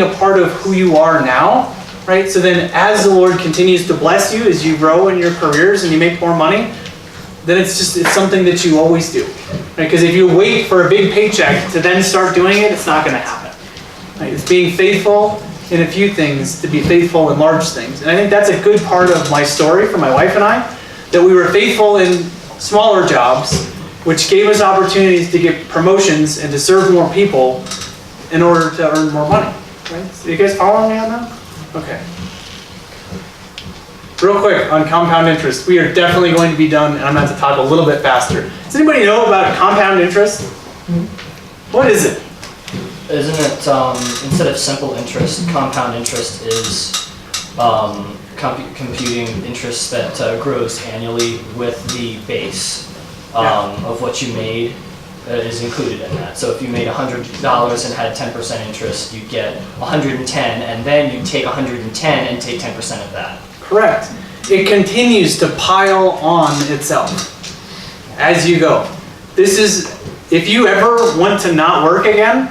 a part of who you are now, right? So then as the Lord continues to bless you, as you grow in your careers and you make more money, then it's something that you always do, right? Because if you wait for a big paycheck to then start doing it, it's not going to happen. Right? It's being faithful in a few things to be faithful in large things. And I think that's a good part of my story for my wife and I, that we were faithful in smaller jobs, which gave us opportunities to get promotions and to serve more people in order to earn more money. Right? So you guys following me on that? Okay. Real quick on compound interest. We are definitely going to be done, and I'm going to have to talk a little bit faster. Does anybody know about compound interest? What is it? Isn't it, instead of simple interest, compound interest is computing interest that grows annually with the base of what you made is included in that. So if you made $100 and had 10% interest, you get 110, and then you take 110 and take 10% of that. Correct. It continues to pile on itself as you go. This is, if you ever want to not work again,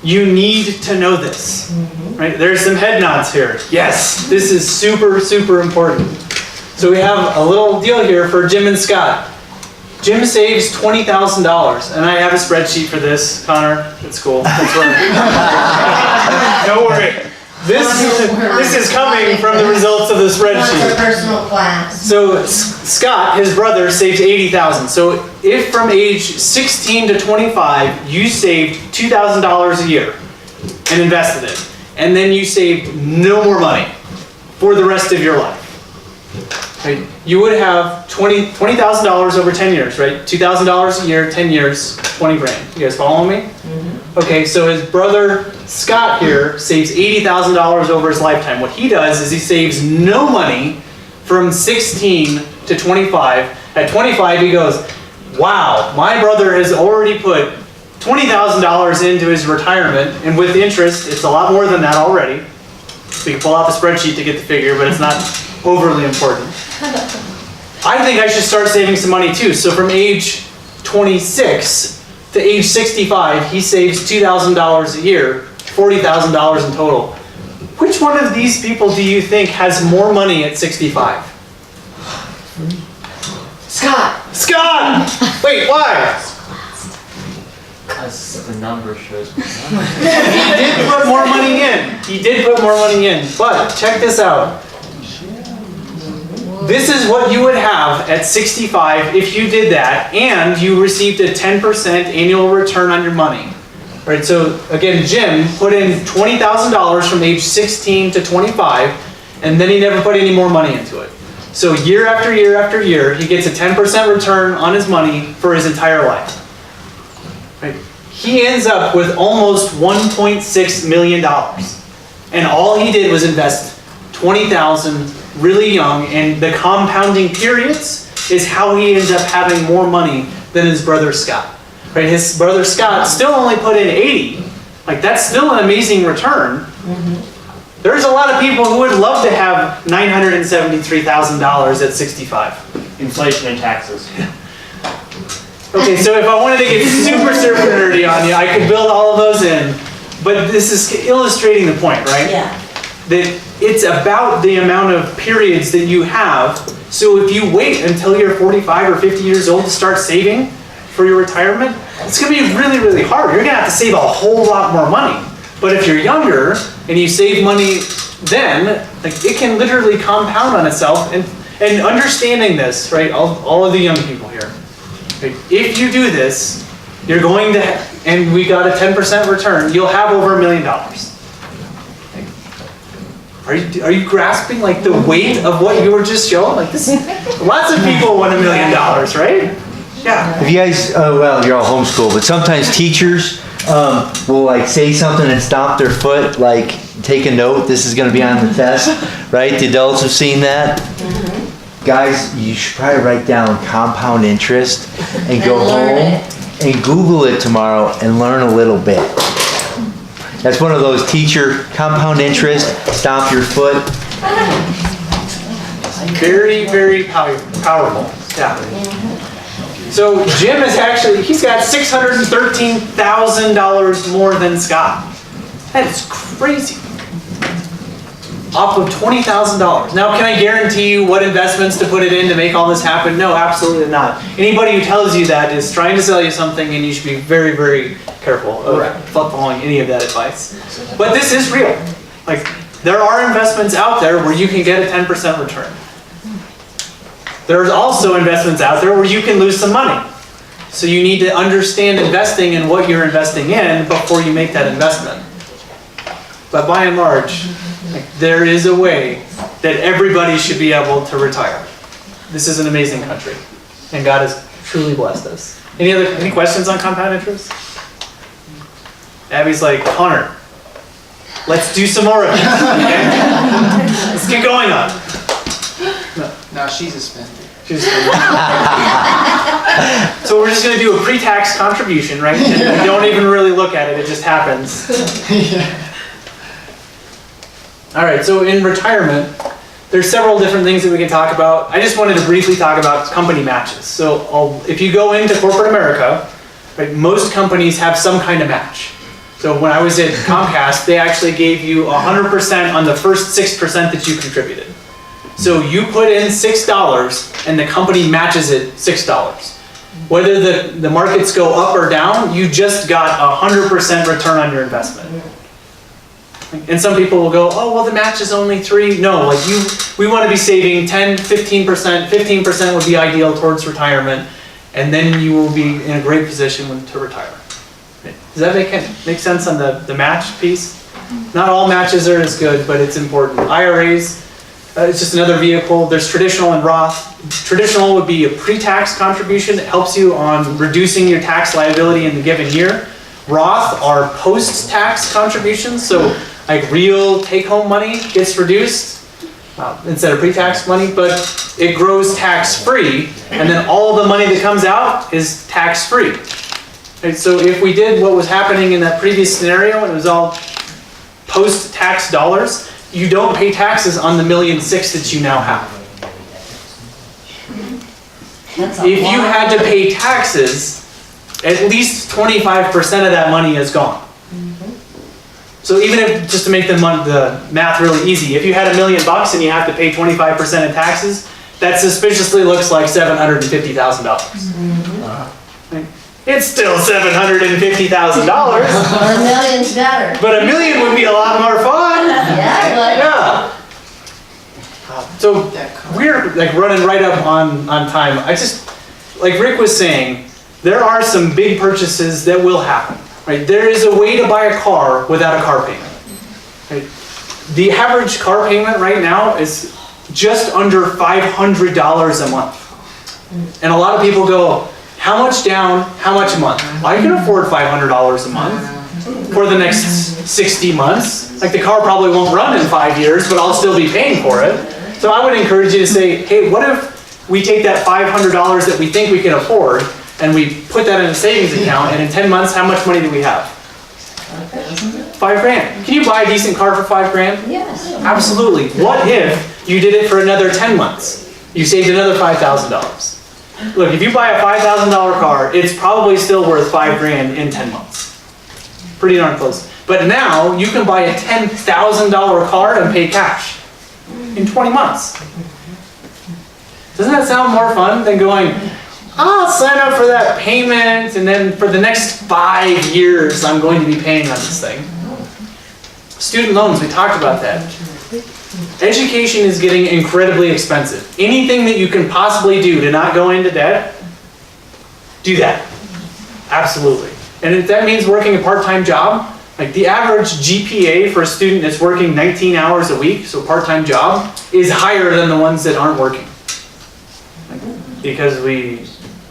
you need to know this. Right? There's some head nods here. Yes, this is super, super important. So we have a little deal here for Jim and Scott. Jim saves $20,000, and I have a spreadsheet for this, Connor. It's cool. That's right. Don't worry. This is coming from the results of the spreadsheet. Personal class. So Scott, his brother, saves $80,000. So if from age 16 to 25 you saved $2,000 a year and invested it, and then you saved no more money for the rest of your life, right? You would have $20,000 over 10 years, right? $2,000 a year, 10 years, 20 grand. You guys following me? Mm-hmm. Okay, so his brother Scott here saves $80,000 over his lifetime. What he does is he saves no money from 16 to 25. At 25, he goes, wow, my brother has already put $20,000 into his retirement, and with interest, it's a lot more than that already. So you can pull out the spreadsheet to get the figure, but it's not overly important. I think I should start saving some money too. So from age 26 to age 65, he saves $2,000 a year, $40,000 in total. Which one of these people do you think has more money at 65? Scott! Scott! Wait, why? As the number shows. He did put more money in. He did put more money in. But check this out. This is what you would have at 65 if you did that and you received a 10% annual return on your money. Right, so again, Jim put in $20,000 from age 16 to 25, and then he never put any more money into it. So year after year after year, he gets a 10% return on his money for his entire life. Right? He ends up with almost $1.6 million. And all he did was invest $20,000 really young, and the compounding periods is how he ends up having more money than his brother Scott. Right? His brother Scott still only put in 80. Like, that's still an amazing return. Mm-hmm. There's a lot of people who would love to have $973,000 at 65. Inflation and taxes. Okay, so if I wanted to get super, super nerdy on you, I could build all of those in. But this is illustrating the point, right? Yeah. That it's about the amount of periods that you have. So if you wait until you're 45 or 50 years old to start saving for your retirement, it's going to be really, really hard. You're going to have to save a whole lot more money. But if you're younger and you save money then, like, it can literally compound on itself. And understanding this, right, all of the young people here, right, if you do this, you're going to, and we got a 10% return, you'll have over $1 million. Are you grasping like the weight of what you were just showing? Like this, lots of people want $1 million, right? Yeah. If you guys, well, you're all homeschooled, but sometimes teachers will like say something and stomp their foot, like take a note, this is going to be on the test, right? The adults have seen that. Mm-hmm. Guys, you should probably write down compound interest and go home and Google it tomorrow and learn a little bit. That's one of those teacher compound interest, stomp your foot. Very, very powerful. Yeah. So Jim is actually, he's got $613,000 more than Scott. That is crazy. off of $20,000. Now, can I guarantee you what investments to put it in to make all this happen? No, absolutely not. Anybody who tells you that is trying to sell you something, and you should be very, very careful of following any of that advice. But this is real. Like, there are investments out there where you can get a 10% return. There's also investments out there where you can lose some money. So you need to understand investing and what you're investing in before you make that investment. But by and large, there is a way that everybody should be able to retire. This is an amazing country, and God has truly blessed us. Any questions on compound interest? Abby's like, Connor, let's do some more of it. Okay? Let's get going on. No, she's a spender. So we're just going to do a pre-tax contribution, right? And we don't even really look at it; it just happens. All right, so in retirement, there's several different things that we can talk about. I just wanted to briefly talk about company matches. So if you go into corporate America, right, most companies have some kind of match. So when I was at Comcast, they actually gave you 100% on the first 6% that you contributed. So you put in $6 and the company matches it $6. Whether the markets go up or down, you just got 100% return on your investment. And some people will go, oh, well, the match is only 3. No, like we want to be saving 10, 15%. 15% would be ideal towards retirement. And then you will be in a great position to retire. Does that make sense on the match piece? Not all matches are as good, but it's important. IRAs, it's just another vehicle. There's traditional and Roth. Traditional would be a pre-tax contribution that helps you on reducing your tax liability in the given year. Roth are post-tax contributions, so like real take-home money gets reduced instead of pre-tax money, but it grows tax-free, and then all the money that comes out is tax-free. Right, so if we did what was happening in that previous scenario, and it was all post-tax dollars, you don't pay taxes on the $1.6 million that you now have. If you had to pay taxes, at least 25% of that money is gone. So even if, just to make the math really easy, if you had $1 million and you have to pay 25% in taxes, that suspiciously looks like $750,000. Right? It's still $750,000. $1 million's better. But $1 million would be a lot more fun. Yeah, So we're like running right up on time. Like Rick was saying, there are some big purchases that will happen. Right? There is a way to buy a car without a car payment. Right? The average car payment right now is just under $500 a month. And a lot of people go, how much down, how much a month? I can afford $500 a month for the next 60 months. Like the car probably won't run in 5 years, but I'll still be paying for it. So I would encourage you to say, hey, what if we take that $500 that we think we can afford and we put that in a savings account, and in 10 months, how much money do we have? $5 grand. Can you buy a decent car for $5 grand? yes. Absolutely. What if you did it for another 10 months? You saved another $5,000. Look, if you buy a $5,000 car, it's probably still worth $5 grand in 10 months. Pretty darn close. But now you can buy a $10,000 car and pay cash in 20 months. Doesn't that sound more fun than going, I'll sign up for that payment and then for the next 5 years I'm going to be paying on this thing? Student loans, we talked about that. Education is getting incredibly expensive. Anything that you can possibly do to not go into debt, do that. Absolutely. And if that means working a part-time job, like the average GPA for a student that's working 19 hours a week, so part-time job, is higher than the ones that aren't working. Because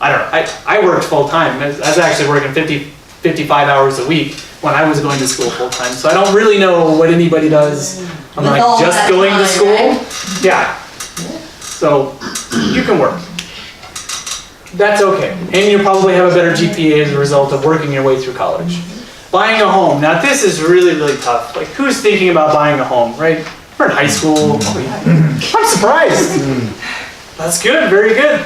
I worked full-time. I was actually working 55 hours a week when I was going to school full-time. So I don't really know what anybody does. I'm With like, all just that going to time, school? right? Yeah. So you can work. That's okay. And you'll probably have a better GPA as a result of working your way through college. Buying a home. Now this is really, really tough. Like, who's thinking about buying a home, right? We're in high school. I'm surprised. That's good, very good.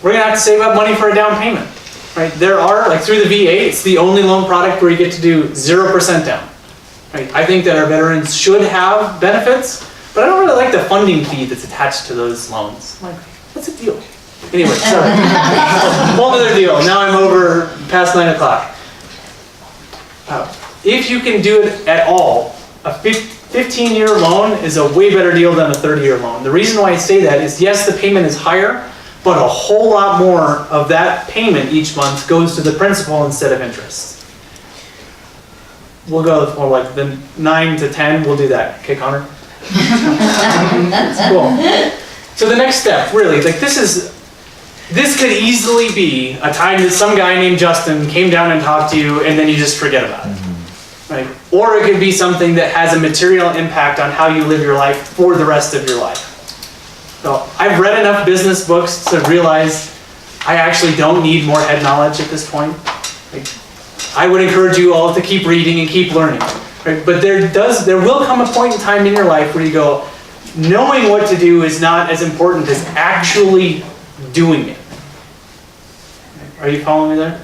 We're gonna have to save up money for a down payment, right? There are, like through the VA, it's the only loan product where you get to do 0% down. Right? I think that our veterans should have benefits, but I don't really like the funding fee that's attached to those loans. I'm like, what's the deal? Anyway, sorry. Whole other deal. Now I'm over past 9 o'clock. If you can do it at all, a 15-year loan is a way better deal than a 30-year loan. The reason why I say that is, yes, the payment is higher, but a whole lot more of that payment each month goes to the principal instead of interest. We'll go for like the 9 to 10, we'll do that. Okay, Connor? Cool. So the next step, really, like this could easily be a time that some guy named Justin came down and talked to you and then you just forget about it. Right? Or it could be something that has a material impact on how you live your life for the rest of your life. So I've read enough business books to realize I actually don't need more head knowledge at this point. Like, I would encourage you all to keep reading and keep learning. Right? But there will come a point in time in your life where you go, knowing what to do is not as important as actually doing it. Are you following me there?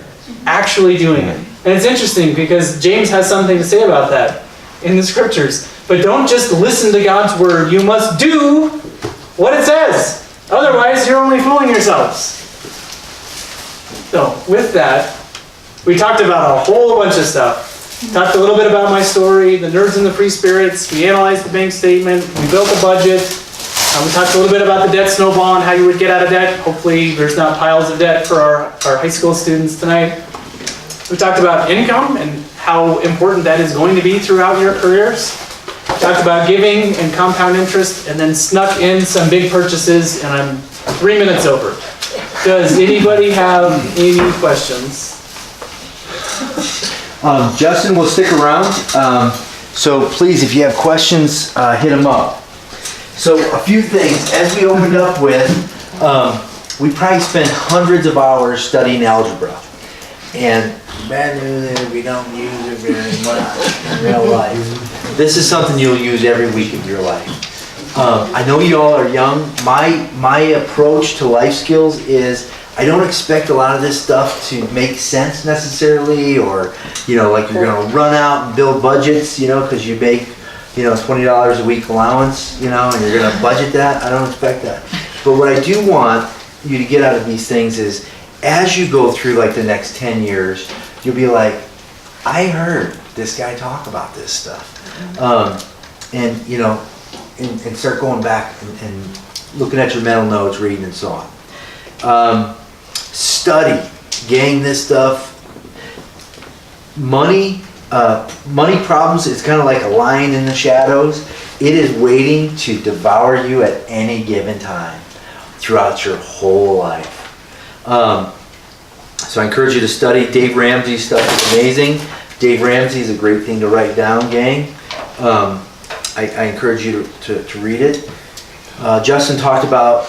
Actually doing it. And it's interesting because James has something to say about that in the scriptures. But don't just listen to God's word. You must do what it says. Otherwise, you're only fooling yourselves. So, with that, we talked about a whole bunch of stuff. Talked a little bit about my story, the nerds and the free spirits. We analyzed the bank statement. We built a budget. We talked a little bit about the debt snowball and how you would get out of debt. Hopefully there's not piles of debt for our high school students tonight. We talked about income and how important that is going to be throughout your careers. We talked about giving and compound interest, and then snuck in some big purchases, and I'm 3 minutes over. Does anybody have any questions? Justin will stick around, so please, if you have questions, hit him up. So a few things, as we opened up with, we probably spent hundreds of hours studying algebra. And bad news is we don't use it very much in real life. This is something you'll use every week of your life. I know you all are young. My approach to life skills is I don't expect a lot of this stuff to make sense necessarily, or, like you're going to run out and build budgets, because you make, $20 a week allowance, and you're going to budget that. I don't expect that. But what I do want you to get out of these things is, as you go through like the next 10 years, you'll be like, I heard this guy talk about this stuff. And start going back and looking at your mental notes, reading and so on. Study, gang this stuff. Money problems is kind of like a lion in the shadows. It is waiting to devour you at any given time throughout your whole life. So I encourage you to study. Dave Ramsey's stuff is amazing. Dave Ramsey is a great thing to write down, gang. I encourage you to read it. Justin talked about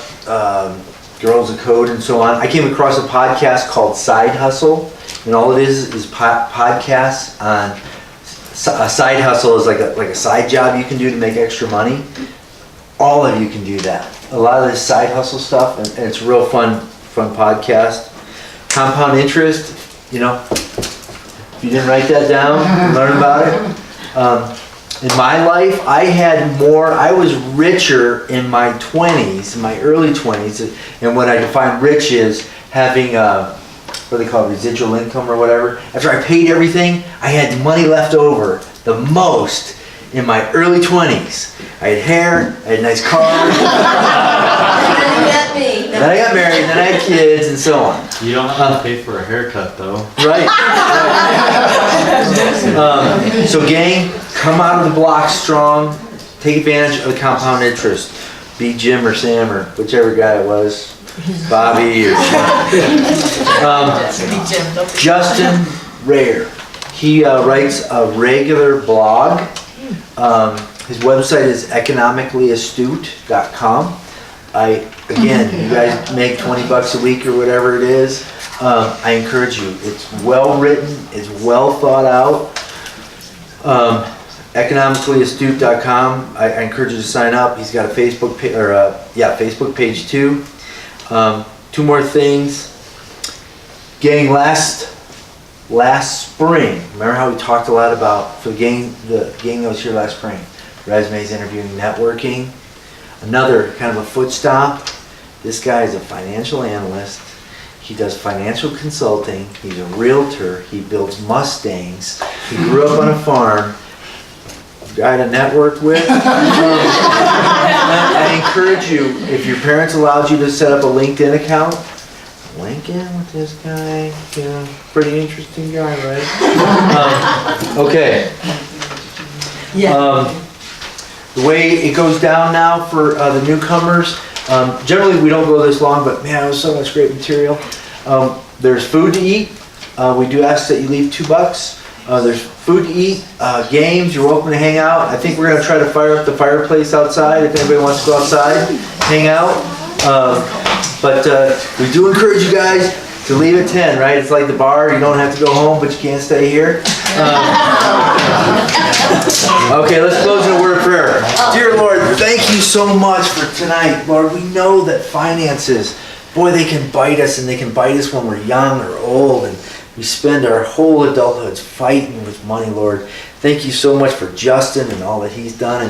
Girls of Code and so on. I came across a podcast called Side Hustle, and all it is podcasts on a side hustle is like a side job you can do to make extra money. All of you can do that. A lot of this side hustle stuff, and it's a real fun podcast. Compound interest, if you didn't write that down, learn about it. In my life, I was richer in my 20s, in my early 20s, and what I define rich is having, what do they call it, residual income or whatever. After I paid everything, I had money left over, the most, in my early 20s. I had hair, I had a nice car. Then you got me. Then I got married, then I had kids, and so on. You don't have to pay for a haircut though. Right. So gang, come out of the block strong. Take advantage of the compound interest. Be Jim or Sam or whichever guy it was. Bobby or Justin Rare. He writes a regular blog. His website is economicallyastute.com. Again, you guys make $20 a week or whatever it is. I encourage you. It's well written. It's well thought out. Economicallyastute.com. I encourage you to sign up. He's got a Facebook page, Facebook page too. Two more things. Gang, last spring, remember how we talked a lot about, for the gang that was here last spring, resumes, interviewing, networking. Another kind of a foot stop. This guy is a financial analyst. He does financial consulting. He's a realtor. He builds Mustangs. He grew up on a farm. Guy to network with. I encourage you, if your parents allowed you to set up a LinkedIn account, link in with this guy. You know, pretty interesting guy, right? Okay. The way it goes down now for the newcomers, generally we don't go this long, but man, it was so much great material. There's food to eat. We do ask that you leave $2. There's food to eat, games, you're welcome to hang out. I think we're going to try to fire up the fireplace outside if anybody wants to go outside, hang out. But we do encourage you guys to leave at 10, right? It's like the bar, you don't have to go home, but you can't stay here. Okay, let's close in a word of prayer. Dear Lord, thank you so much for tonight. Lord, we know that finances, boy, they can bite us, and they can bite us when we're young or old, and we spend our whole adulthoods fighting with money, Lord. Thank you so much for Justin and all that he's done. And